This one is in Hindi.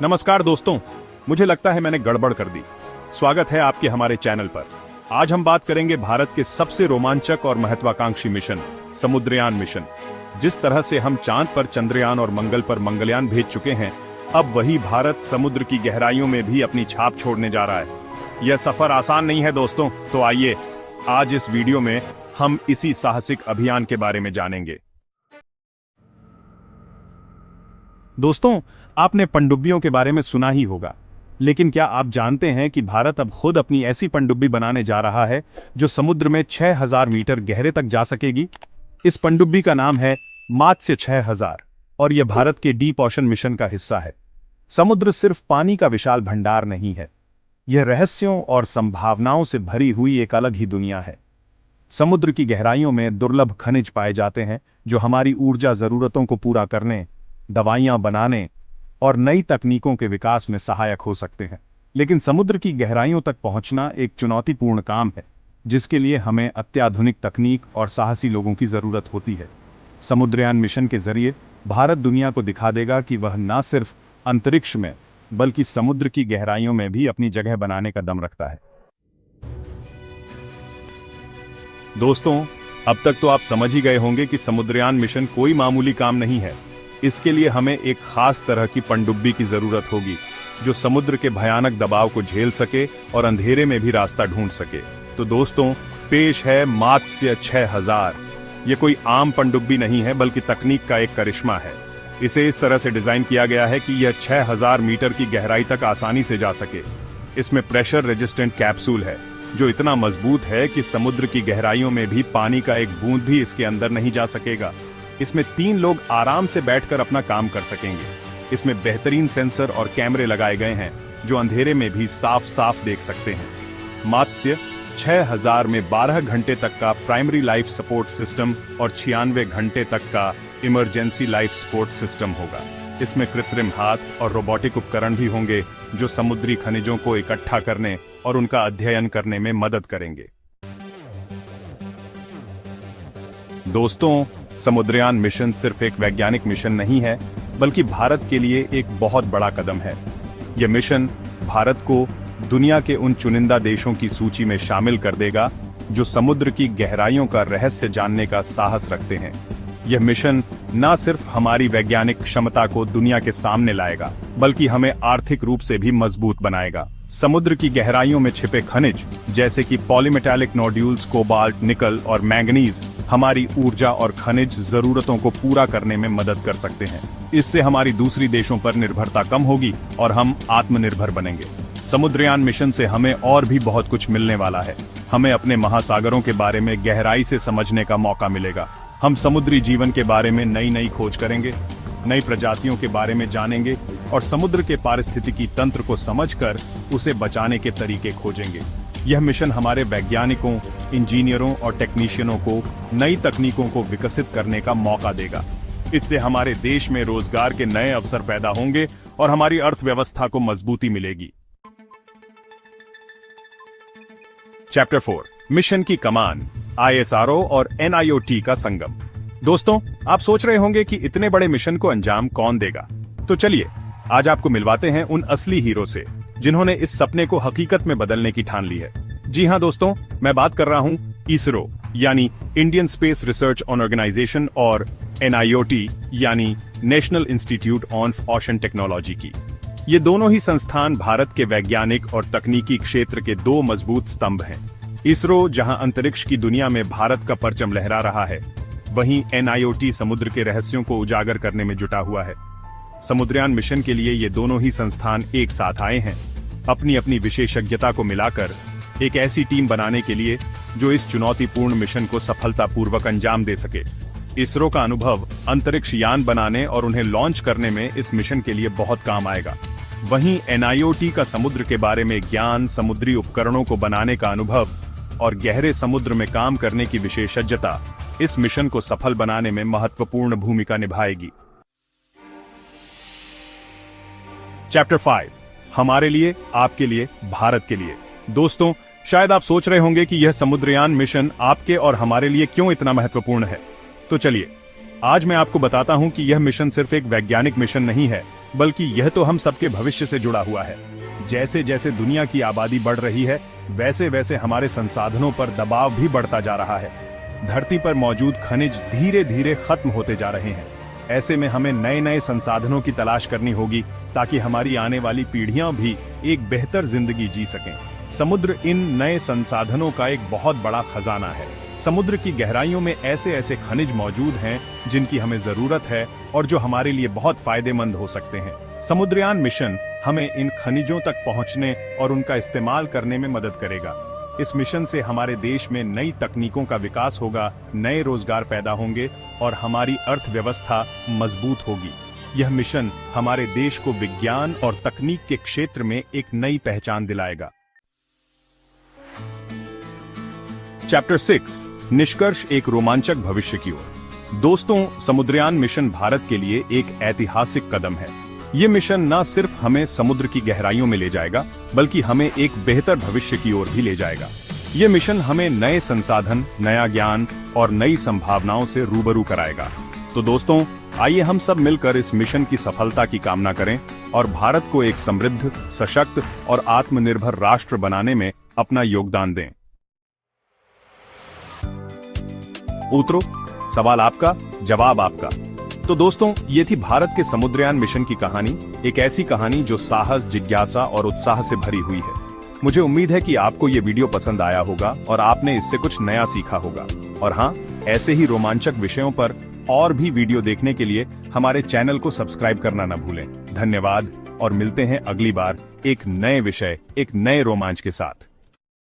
नमस्कार दोस्तों, मुझे लगता है मैंने गड़बड़ कर दी। स्वागत है आपके हमारे चैनल पर। आज हम बात करेंगे भारत के सबसे रोमांचक और महत्वाकांक्षी मिशन, समुद्रयान मिशन। जिस तरह से हम चांद पर चंद्रयान और मंगल पर मंगलयान भेज चुके हैं, अब वही भारत समुद्र की गहराइयों में भी अपनी छाप छोड़ने जा रहा है। यह सफर आसान नहीं है दोस्तों, तो आइए आज इस वीडियो में हम इसी साहसिक अभियान के बारे में जानेंगे। दोस्तों, आपने पनडुब्बियों के बारे में सुना ही होगा, लेकिन क्या आप जानते हैं कि भारत अब खुद अपनी ऐसी पनडुब्बी बनाने जा रहा है जो समुद्र में 6000 मीटर गहरे तक जा सकेगी। इस पनडुब्बी का नाम है मात्स्य 6000 और यह भारत के डीप ओशन मिशन का हिस्सा है। समुद्र सिर्फ पानी का विशाल भंडार नहीं है, यह रहस्यों और संभावनाओं से भरी हुई एक अलग ही दुनिया है। समुद्र की गहराइयों में दुर्लभ खनिज पाए जाते हैं जो हमारी ऊर्जा जरूरतों को पूरा करने, दवाइयां बनाने और नई तकनीकों के विकास में सहायक हो सकते हैं। लेकिन समुद्र की गहराइयों तक पहुंचना एक चुनौतीपूर्ण काम है, जिसके लिए हमें अत्याधुनिक तकनीक और साहसी लोगों की जरूरत होती है। समुद्रयान मिशन के जरिए भारत दुनिया को दिखा देगा कि वह न सिर्फ अंतरिक्ष में बल्कि समुद्र की गहराइयों में भी अपनी जगह बनाने का दम रखता है। दोस्तों, अब तक तो आप समझ ही गए होंगे कि समुद्रयान मिशन कोई मामूली काम नहीं है। इसके लिए हमें एक खास तरह की पनडुब्बी की जरूरत होगी जो समुद्र के भयानक दबाव को झेल सके और अंधेरे में भी रास्ता ढूंढ सके। तो दोस्तों, पेश है मात्स्य 6000। ये कोई आम पनडुब्बी नहीं है, बल्कि तकनीक का एक करिश्मा है। इसे इस तरह से डिजाइन किया गया है कि यह 6000 मीटर की गहराई तक आसानी से जा सके। इसमें प्रेशर रेजिस्टेंट कैप्सूल है जो इतना मजबूत है कि समुद्र की गहराइयों में भी पानी का एक बूंद भी इसके अंदर नहीं जा सकेगा। इसमें 3 लोग आराम से बैठकर अपना काम कर सकेंगे। इसमें बेहतरीन सेंसर और कैमरे लगाए गए हैं जो अंधेरे में भी साफ साफ देख सकते हैं। मात्स्य 6000 में 12 घंटे तक का प्राइमरी लाइफ सपोर्ट सिस्टम और 96 घंटे तक का इमरजेंसी लाइफ सपोर्ट सिस्टम होगा। इसमें कृत्रिम हाथ और रोबोटिक उपकरण भी होंगे जो समुद्री खनिजों को इकट्ठा करने और उनका अध्ययन करने में मदद करेंगे। दोस्तों, समुद्रयान मिशन सिर्फ एक वैज्ञानिक मिशन नहीं है, बल्कि भारत के लिए एक बहुत बड़ा कदम है। यह मिशन भारत को दुनिया के उन चुनिंदा देशों की सूची में शामिल कर देगा जो समुद्र की गहराइयों का रहस्य जानने का साहस रखते हैं। यह मिशन न सिर्फ हमारी वैज्ञानिक क्षमता को दुनिया के सामने लाएगा, बल्कि हमें आर्थिक रूप से भी मजबूत बनाएगा। समुद्र की गहराइयों में छिपे खनिज जैसे कि पॉलीमेटालिक नोड्यूल्स, कोबाल्ट, निकल और मैंगनीज हमारी ऊर्जा और खनिज जरूरतों को पूरा करने में मदद कर सकते हैं। इससे हमारी दूसरी देशों पर निर्भरता कम होगी और हम आत्मनिर्भर बनेंगे। समुद्रयान मिशन से हमें और भी बहुत कुछ मिलने वाला है। हमें अपने महासागरों के बारे में गहराई से समझने का मौका मिलेगा। हम समुद्री जीवन के बारे में नई खोज करेंगे, नई प्रजातियों के बारे में जानेंगे और समुद्र के पारिस्थितिकी तंत्र को समझकर उसे बचाने के तरीके खोजेंगे। यह मिशन हमारे वैज्ञानिकों, इंजीनियरों और टेक्नीशियनों को नई तकनीकों को विकसित करने का मौका देगा। इससे हमारे देश में रोजगार के नए अवसर पैदा होंगे और हमारी अर्थव्यवस्था को मजबूती मिलेगी। चैप्टर 4, मिशन की कमान, ISRO और NIOT का संगम। दोस्तों, आप सोच रहे होंगे कि इतने बड़े मिशन को अंजाम कौन देगा? तो चलिए आज आपको मिलवाते हैं उन असली हीरो से जिन्होंने इस सपने को हकीकत में बदलने की ठान ली है। जी हां दोस्तों, मैं बात कर रहा हूं ISRO यानी इंडियन स्पेस रिसर्च ऑर्गेनाइजेशन और NIOT यानी national institute on ocean technology की। ये दोनों ही संस्थान भारत के वैज्ञानिक और तकनीकी क्षेत्र के 2 मजबूत स्तंभ हैं। ISRO जहां अंतरिक्ष की दुनिया में भारत का परचम लहरा रहा है, वहीं NIOT समुद्र के रहस्यों को उजागर करने में जुटा हुआ है। समुद्रयान मिशन के लिए ये दोनों ही संस्थान एक साथ आए हैं, अपनी अपनी विशेषज्ञता को मिलाकर एक ऐसी टीम बनाने के लिए जो इस चुनौतीपूर्ण मिशन को सफलतापूर्वक अंजाम दे सके। ISRO का अनुभव अंतरिक्ष यान बनाने और उन्हें लॉन्च करने में इस मिशन के लिए बहुत काम आएगा। वहीं NIOT का समुद्र के बारे में ज्ञान, समुद्री उपकरणों को बनाने का अनुभव और गहरे समुद्र में काम करने की विशेषज्ञता इस मिशन को सफल बनाने में महत्वपूर्ण भूमिका निभाएगी। चैप्टर 5, हमारे लिए, आपके लिए, भारत के लिए। दोस्तों, शायद आप सोच रहे होंगे कि यह समुद्रयान मिशन आपके और हमारे लिए क्यों इतना महत्वपूर्ण है। तो चलिए आज मैं आपको बताता हूं कि यह मिशन सिर्फ एक वैज्ञानिक मिशन नहीं है, बल्कि यह तो हम सबके भविष्य से जुड़ा हुआ है। जैसे जैसे दुनिया की आबादी बढ़ रही है, वैसे वैसे हमारे संसाधनों पर दबाव भी बढ़ता जा रहा है। धरती पर मौजूद खनिज धीरे धीरे खत्म होते जा रहे हैं। ऐसे में हमें नए नए संसाधनों की तलाश करनी होगी ताकि हमारी आने वाली पीढ़ियां भी एक बेहतर जिंदगी जी सकें। समुद्र इन नए संसाधनों का एक बहुत बड़ा खजाना है। समुद्र की गहराइयों में ऐसे ऐसे खनिज मौजूद हैं जिनकी हमें जरूरत है और जो हमारे लिए बहुत फायदेमंद हो सकते हैं। समुद्रयान मिशन हमें इन खनिजों तक पहुंचने और उनका इस्तेमाल करने में मदद करेगा। इस मिशन से हमारे देश में नई तकनीकों का विकास होगा, नए रोजगार पैदा होंगे और हमारी अर्थव्यवस्था मजबूत होगी। यह मिशन हमारे देश को विज्ञान और तकनीक के क्षेत्र में एक नई पहचान दिलाएगा। चैप्टर 6, निष्कर्ष एक रोमांचक भविष्य की ओर। दोस्तों, समुद्रयान मिशन भारत के लिए एक ऐतिहासिक कदम है। ये मिशन न सिर्फ हमें समुद्र की गहराइयों में ले जाएगा, बल्कि हमें एक बेहतर भविष्य की ओर भी ले जाएगा। ये मिशन हमें नए संसाधन, नया ज्ञान और नई संभावनाओं से रूबरू कराएगा। तो दोस्तों, आइए हम सब मिलकर इस मिशन की सफलता की कामना करें और भारत को एक समृद्ध, सशक्त और आत्मनिर्भर राष्ट्र बनाने में अपना योगदान दें। उत्तरों, सवाल आपका, जवाब आपका। तो दोस्तों, ये थी भारत के समुद्रयान मिशन की कहानी। एक ऐसी कहानी जो साहस, जिज्ञासा और उत्साह से भरी हुई है। मुझे उम्मीद है कि आपको ये वीडियो पसंद आया होगा और आपने इससे कुछ नया सीखा होगा। और हाँ, ऐसे ही रोमांचक विषयों पर और भी वीडियो देखने के लिए हमारे चैनल को सब्सक्राइब करना न भूलें। धन्यवाद और मिलते हैं अगली बार एक नए विषय, एक नए रोमांच के साथ।